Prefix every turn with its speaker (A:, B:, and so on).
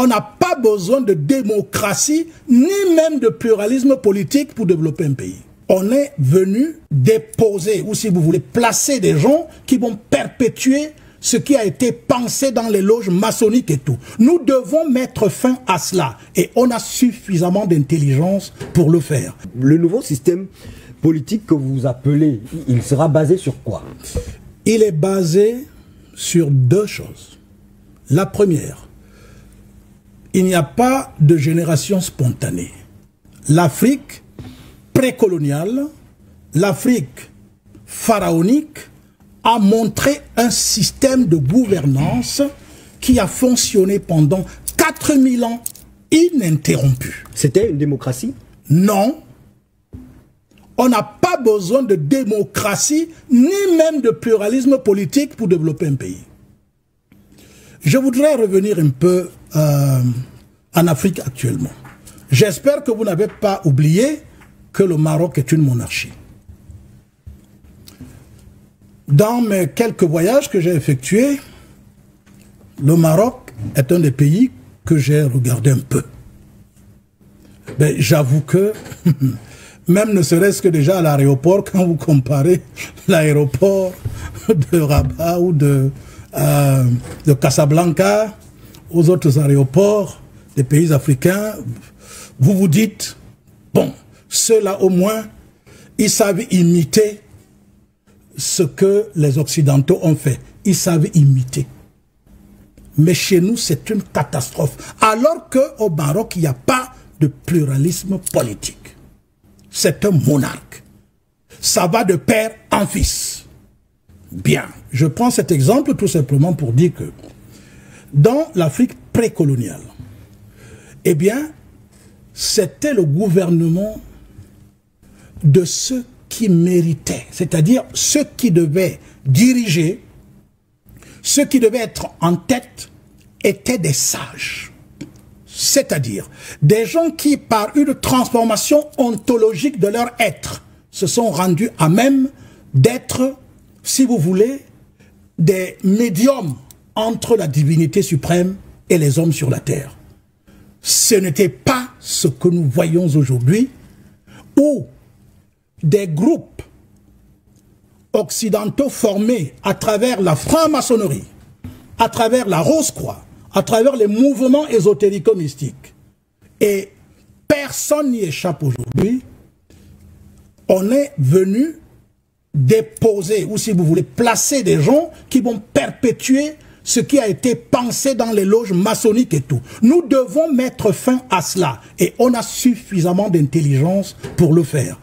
A: On n'a pas besoin de démocratie, ni même de pluralisme politique pour développer un pays. On est venu déposer, ou si vous voulez, placer des gens qui vont perpétuer ce qui a été pensé dans les loges maçonniques et tout. Nous devons mettre fin à cela. Et on a suffisamment d'intelligence pour le faire.
B: Le nouveau système politique que vous appelez, il sera basé sur quoi?
A: Il est basé sur deux choses. La première, il n'y a pas de génération spontanée. L'Afrique précoloniale, l'Afrique pharaonique, a montré un système de gouvernance qui a fonctionné pendant 4000 ans ininterrompu.
B: C'était une démocratie?
A: Non. On n'a pas besoin de démocratie, ni même de pluralisme politique pour développer un pays. Je voudrais revenir un peu en Afrique actuellement. J'espère que vous n'avez pas oublié que le Maroc est une monarchie. Dans mes quelques voyages que j'ai effectués, le Maroc est un des pays que j'ai regardé un peu. Ben, j'avoue que, même ne serait-ce que déjà à l'aéroport, quand vous comparez l'aéroport de Rabat ou de Casablanca aux autres aéroports des pays africains, vous vous dites, bon, ceux-là au moins, ils savent imiter ce que les Occidentaux ont fait. Ils savent imiter. Mais chez nous, c'est une catastrophe. Alors qu'au Maroc, il n'y a pas de pluralisme politique. C'est un monarque. Ça va de père en fils. Bien, je prends cet exemple tout simplement pour dire que dans l'Afrique précoloniale, eh bien, c'était le gouvernement de ceux qui méritaient, c'est-à-dire ceux qui devaient diriger, ceux qui devaient être en tête étaient des sages. C'est-à-dire des gens qui, par une transformation ontologique de leur être, se sont rendus à même d'être, si vous voulez, des médiums entre la divinité suprême et les hommes sur la terre. Ce n'était pas ce que nous voyons aujourd'hui, où des groupes occidentaux formés à travers la franc-maçonnerie, à travers la Rose-Croix, à travers les mouvements ésotérico-mystiques. Et personne n'y échappe aujourd'hui. On est venu déposer, ou si vous voulez, placer des gens qui vont perpétuer ce qui a été pensé dans les loges maçonniques et tout. Nous devons mettre fin à cela. Et on a suffisamment d'intelligence pour le faire.